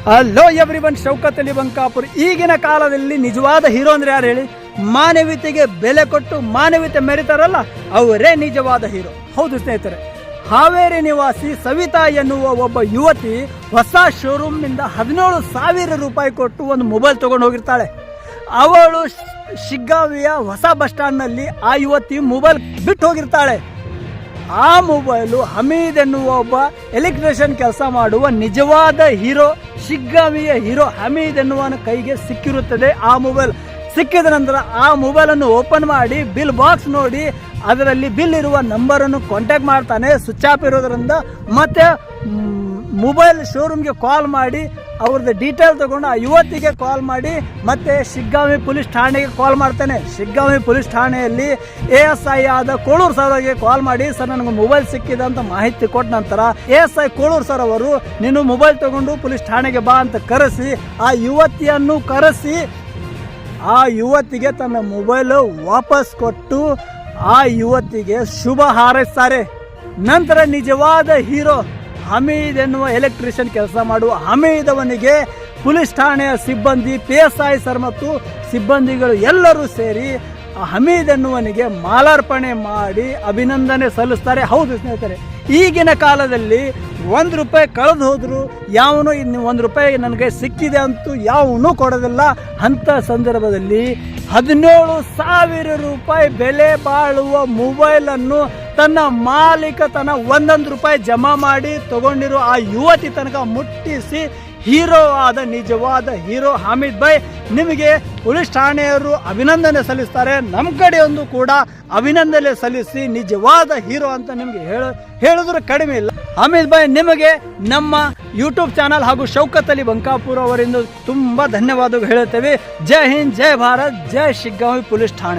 Hello everyone, Shaukat Ali Bankapur. ಈಗಿನ ಕಾಲದಲ್ಲಿ ನಿಜವಾದ ಹೀರೋ ಅಂದ್ರೆ ಯಾರು ಹೇಳಿ? ಮಾನವೀಯತೆಗೆ ಬೆಲೆ ಕೊಟ್ಟು ಮಾನವೀಯತೆ ಮೆರಿತಾರಲ್ಲ, ಅವರೇ ನಿಜವಾದ ಹೀರೋ. ಹೌದು ಸ್ನೇಹಿತರೆ, ಹಾವೇರಿ ನಿವಾಸಿ ಸವಿತಾ ಎನ್ನುವ ಒಬ್ಬ ಯುವತಿ ಹೊಸ ಶೋರೂಮ್ನಿಂದ 17,000 ರೂಪಾಯಿ ಕೊಟ್ಟು ಒಂದು ಮೊಬೈಲ್ ತಗೊಂಡು ಹೋಗಿರ್ತಾಳೆ. ಅವಳು ಶಿಗ್ಗಾವಿಯ ಹೊಸ ಬಸ್ ಸ್ಟ್ಯಾಂಡ್ನಲ್ಲಿ ಆ ಯುವತಿ ಮೊಬೈಲ್ ಬಿಟ್ಟು ಹೋಗಿರ್ತಾಳೆ. ಆ ಮೊಬೈಲು ಹಮೀದ್ ಎನ್ನುವ ಒಬ್ಬ ಎಲೆಕ್ಟ್ರಿಷಿಯನ್ ಕೆಲಸ ಮಾಡುವ ನಿಜವಾದ ಹೀರೋ, ಶಿಗ್ಗಾವಿಯ ಹೀರೋ ಹಮೀದ್ ಎನ್ನುವನ ಕೈಗೆ ಸಿಕ್ಕಿರುತ್ತದೆ. ಆ ಮೊಬೈಲ್ ಸಿಕ್ಕಿದ ನಂತರ ಆ ಮೊಬೈಲನ್ನು ಓಪನ್ ಮಾಡಿ ಬಿಲ್ ಬಾಕ್ಸ್ ನೋಡಿ ಅದರಲ್ಲಿ ಬಿಲ್ ಇರುವ ನಂಬರನ್ನು ಕಾಂಟ್ಯಾಕ್ಟ್ ಮಾಡ್ತಾನೆ. ಸ್ವಿಚ್ ಆಫ್ ಇರೋದ್ರಿಂದ ಮತ್ತೆ ಮೊಬೈಲ್ ಶೋರೂಮ್ಗೆ ಕಾಲ್ ಮಾಡಿ ಅವ್ರದ್ದು ಡೀಟೇಲ್ ತಗೊಂಡು ಆ ಯುವತಿಗೆ ಕಾಲ್ ಮಾಡಿ ಮತ್ತೆ ಶಿಗ್ಗಾವಿ ಪೊಲೀಸ್ ಠಾಣೆಗೆ ಕಾಲ್ ಮಾಡ್ತಾನೆ. ಶಿಗ್ಗಾವಿ ಪೊಲೀಸ್ ಠಾಣೆಯಲ್ಲಿ ASI ಆದ ಕೋಳೂರು ಸರ್ ಅವರಿಗೆ ಕಾಲ್ ಮಾಡಿ, ಸರ್ ನನಗೆ ಮೊಬೈಲ್ ಸಿಕ್ಕಿದೆ ಅಂತ ಮಾಹಿತಿ ಕೊಟ್ಟ ನಂತರ ASI ಕೋಳೂರು ಸರ್ ಅವರು ನೀನು ಮೊಬೈಲ್ ತಗೊಂಡು ಪೊಲೀಸ್ ಠಾಣೆಗೆ ಬಾ ಅಂತ ಕರೆಸಿ ಆ ಯುವತಿಯನ್ನು ಕರೆಸಿ ಆ ಯುವತಿಗೆ ತನ್ನ ಮೊಬೈಲ್ ವಾಪಸ್ ಕೊಟ್ಟು ಆ ಯುವತಿಗೆ ಶುಭ ಹಾರೈಸ್ತಾರೆ. ನಂತರ ನಿಜವಾದ ಹೀರೋ ಹಮೀದ್ ಎನ್ನುವ ಎಲೆಕ್ಟ್ರಿಷಿಯನ್ ಕೆಲಸ ಮಾಡುವ ಹಮೀದ್ ಅವನಿಗೆ ಪೊಲೀಸ್ ಠಾಣೆಯ ಸಿಬ್ಬಂದಿ, PSI ಸರ್ ಮತ್ತು ಸಿಬ್ಬಂದಿಗಳು ಎಲ್ಲರೂ ಸೇರಿ ಹಮೀದ್ ಎನ್ನುವನಿಗೆ ಮಾಲಾರ್ಪಣೆ ಮಾಡಿ ಅಭಿನಂದನೆ ಸಲ್ಲಿಸ್ತಾರೆ. ಹೌದು ಸ್ನೇಹಿತರೆ, ಈಗಿನ ಕಾಲದಲ್ಲಿ 1 ರೂಪಾಯಿ ಕಳೆದು ಹೋದ್ರು ಯಾವನು ಇನ್ನು 1 ರೂಪಾಯಿ ನನಗೆ ಸಿಕ್ಕಿದೆ ಅಂತೂ ಯಾವನು ಕೊಡೋದಿಲ್ಲ. ಅಂಥ ಸಂದರ್ಭದಲ್ಲಿ 17,000 ರೂಪಾಯಿ ಬೆಲೆ ಬಾಳುವ ಮೊಬೈಲನ್ನು ತನ್ನ ಮಾಲೀಕ ತನ್ನ 1 ರೂಪಾಯಿ ಜಮಾ ಮಾಡಿ ತಗೊಂಡಿರೋ ಆ ಯುವತಿ ತನಕ ಮುಟ್ಟಿಸಿ ಹೀರೋ ಆದ ನಿಜವಾದ ಹೀರೋ ಹಮೀದ್ ಭಾಯ್. ನಿಮಗೆ ಪೊಲೀಸ್ ಠಾಣೆಯವರು ಅಭಿನಂದನೆ ಸಲ್ಲಿಸ್ತಾರೆ. ನಮ್ಮ ಕಡೆಯೊಂದು ಕೂಡ ಅಭಿನಂದನೆ ಸಲ್ಲಿಸಿ ನಿಜವಾದ ಹೀರೋ ಅಂತ ನಿಮಗೆ ಹೇಳಿದ್ರೆ ಕಡಿಮೆ ಇಲ್ಲ. ಹಮೀದ್ ಭಾಯ್, ನಿಮಗೆ ನಮ್ಮ ಯೂಟ್ಯೂಬ್ ಚಾನಲ್ ಹಾಗೂ ಶೌಕತ್ ಅಲಿ ಬಂಕಾಪುರ್ ಅವರಿಂದ ತುಂಬ ಧನ್ಯವಾದಗಳು ಹೇಳುತ್ತೇವೆ. ಜೈ ಹಿಂದ್, ಜೈ ಭಾರತ್, ಜೈ ಶಿಗ್ಗಾಂವಿ ಪೊಲೀಸ್ ಠಾಣೆ.